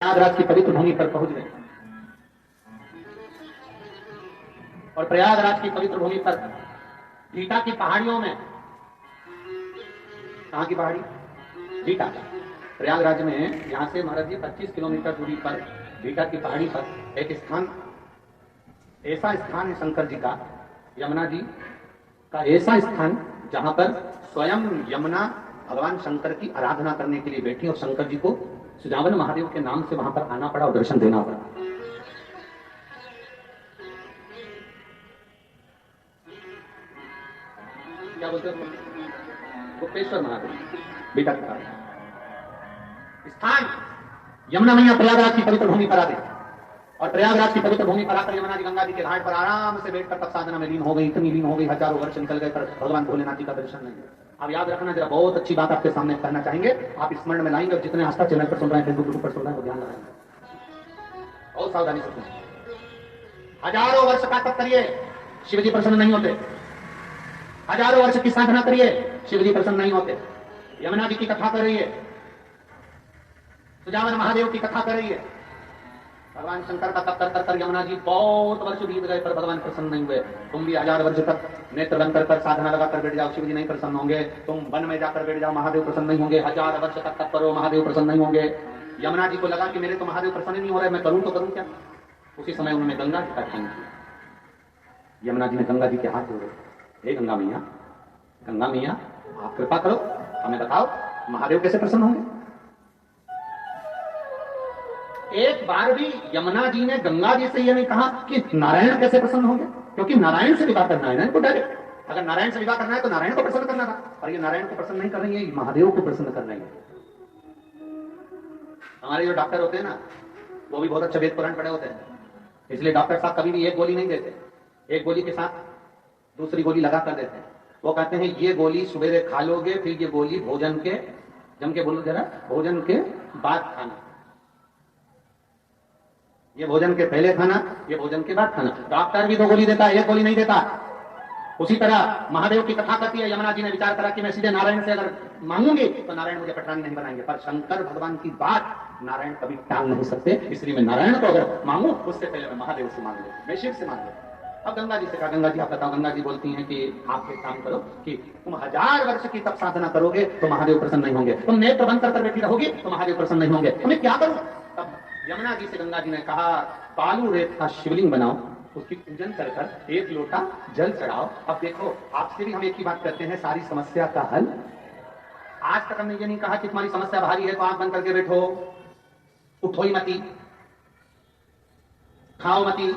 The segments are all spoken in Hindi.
प्रयागराज की पवित्र भूमि पर पहुंच गए और प्रयागराज की पवित्र भूमि पर भीटा की पहाड़ियों में, कहां की पहाड़ी? भीटा। प्रयागराज में यहां से महाराज जी 25 किलोमीटर दूरी पर भीटा की पहाड़ी पर एक स्थान, ऐसा स्थान है शंकर जी का, यमुना जी का ऐसा स्थान जहां पर स्वयं यमुना भगवान शंकर की आराधना करने के लिए बैठी और शंकर जी को सुजावन महादेव के नाम से वहां पर आना पड़ा और दर्शन देना पड़ा। क्या बोलते हैं? गुप्तेश्वर महादेव बेटा का स्थान यमुना मैया प्रयागराज की पवित्र भूमि पर आ गई और प्रयागराज की पवित्र भूमि पर आकर यमुना जी गंगा जी के घाट पर आराम से बैठकर तप साधना में लीन हो गई। इतनी लीन हो गई, हजारों वर्ष निकल गए पर भगवान भोलेनाथ जी का दर्शन नहीं हुआ। अब याद रखना, जरा बहुत अच्छी बात आपके सामने कहना चाहेंगे, आप स्मरण में लाएंगे और जितने आस्था चैनल पर सुन रहे हैं, फेसबुक पर सुन रहे हैं, वो ध्यान लगाएंगे और सावधानी से सुनें। हजारों वर्ष का तप करिए, शिवजी प्रसन्न नहीं होते। हजारों वर्ष की साधना करिए, शिवजी प्रसन्न नहीं होते। यमुना जी की कथा कर रही है, सुजावन महादेव की कथा कर रही है, भगवान शंकर का तप कर कर यमुना जी बहुत वर्ष बीत गए पर भगवान प्रसन्न नहीं हुए। तुम भी 1000 वर्ष तक नेत्र बंद कर साधना लगाकर बैठ जाओ, शिव जी नहीं प्रसन्न होंगे। तुम वन में जाकर बैठ जाओ, महादेव प्रसन्न नहीं होंगे। 1000 वर्ष तक तप करो, महादेव प्रसन्न नहीं होंगे। यमुना जी को लगा कि मेरे तो महादेव प्रसन्न नहीं हो रहे, मैं करूं तो करूं क्या? उसी समय उन्होंने गंगा जी का ध्यान किया। यमुना जी ने गंगा जी के हाथ जोड़े, हे गंगा मैया, गंगा मैया आप कृपा करो, हमें बताओ महादेव कैसे प्रसन्न होंगे। एक बार भी यमुना जी ने गंगा जी से यह नहीं कहा कि नारायण कैसे प्रसन्न होंगे, क्योंकि नारायण से विवाह करना है, नारायण को डायरेक्ट। अगर नारायण से विवाह करना है तो नारायण को प्रसन्न करना था, और ये नारायण को प्रसन्न नहीं कर रही है, महादेव को प्रसन्न कर रही है। हमारे जो डॉक्टर होते हैं ना, वो भी बहुत अच्छे वेद पुराण पढ़े होते हैं, इसलिए डॉक्टर साहब कभी भी एक गोली नहीं देते, एक गोली के साथ दूसरी गोली लगा कर देते हैं। वो कहते हैं ये गोली सुबह खा लोगे, फिर ये गोली भोजन के, जम के बोलो जरा, भोजन के बाद खाना, ये भोजन के पहले खाना, ये भोजन के बाद खाना। डॉक्टर भी 2 गोली देता है, 1 गोली नहीं देता। उसी तरह महादेव की कथा करती है, यमुना जी ने विचार करा कि मैं सीधे नारायण से अगर मांगूंगी तो नारायण मुझे पटरानी नहीं बनाएंगे, पर शंकर भगवान की बात नारायण कभी टाल नहीं सकते, इसलिए मैं नारायण को अगर मांगू उससे पहले मैं महादेव से मांग लूं, मैं शिव से मांग लूं। अब गंगा जी से कहा, गंगा जी आप बताओ। गंगा जी बोलती हैं कि आप एक काम करो कि तुम 1000 वर्ष की तप साधना करोगे तो महादेव प्रसन्न नहीं होंगे, तुम नेत्र बंद कर बैठी रहोगी तो महादेव प्रसन्न नहीं होंगे, तुम्हें क्या करूं? तब यमुना जी से गंगा जी ने कहा, बालू रेत का शिवलिंग बनाओ, उसकी पूजन कर कर 1 लोटा जल चढ़ाओ। अब देखो, आपसे भी हम एक ही बात करते हैं, सारी समस्या का हल। आज तक हमने ये नहीं कहा कि तुम्हारी समस्या भारी है तो आंख बंद करके बैठो, उठो ही मती, खाओ मती,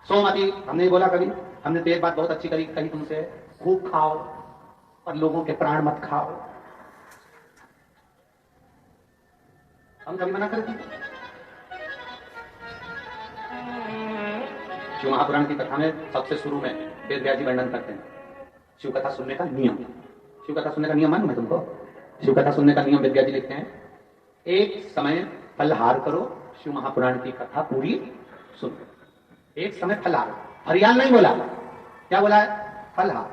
सो मती, हमने बोला कभी। हमने तो एक बात बहुत अच्छी कही तुमसे, खूब खाओ और लोगों के प्राण मत खाओ। हम कभी मना करते? शिव महापुराण की कथा में सबसे शुरू में वेद व्यास जी वर्णन करते हैं शिव कथा सुनने का नियम। शिव कथा सुनने का नियम मालूम है तुमको? शिव कथा सुनने का नियम वेद व्यास जी लिखते हैं, एक समय फलहार करो, शिव महापुराण की कथा पूरी सुनो। एक समय फलहार, हरियाल नहीं बोला, क्या बोला है? फलहार।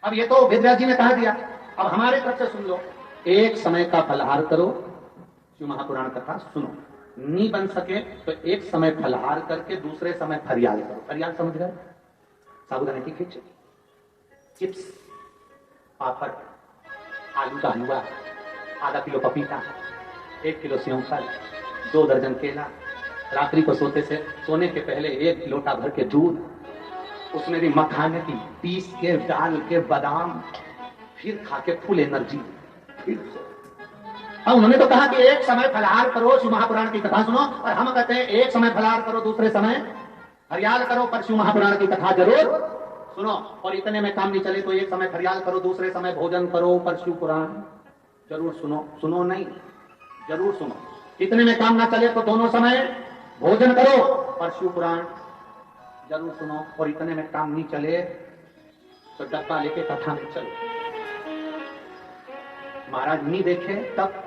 अब ये तो वेद व्यास जी ने कहा दिया, अब हमारे तरफ से सुन लो, एक समय का फलहार करो, शिव महापुराण कथा सुनो। नहीं बन सके तो एक समय फलहार करके दूसरे समय फरियाल करो। फरियाल समझ गए? साबुदाने की खिचड़ी, चिप्स, पापड़, आलू का हलवा, आधा किलो पपीता, 1 किलो सेवफल, 2 दर्जन केला, रात्रि को सोने के पहले 1 लोटा भर के दूध, उसमें भी मखाने की पीस के डाल के बादाम, फिर खा के फुल एनर्जी, फिर अब उन्होंने तो कहा कि एक समय फलहार करो, शिव महापुराण की कथा सुनो, और हम कहते हैं एक समय फलहार करो, दूसरे समय हरियाल करो, पर शिव महापुराण की कथा जरूर सुनो। और इतने में काम नहीं चले तो एक समय हरियाल करो, दूसरे समय भोजन करो, पर शिव पुराण जरूर सुनो। सुनो नहीं, जरूर सुनो। इतने में काम ना चले तो दोनों समय भोजन करो, पर शिव पुराण जरूर सुनो। और इतने में काम नहीं चले तो डब्बा लेके कथा में चलो। महाराज नहीं देखे तब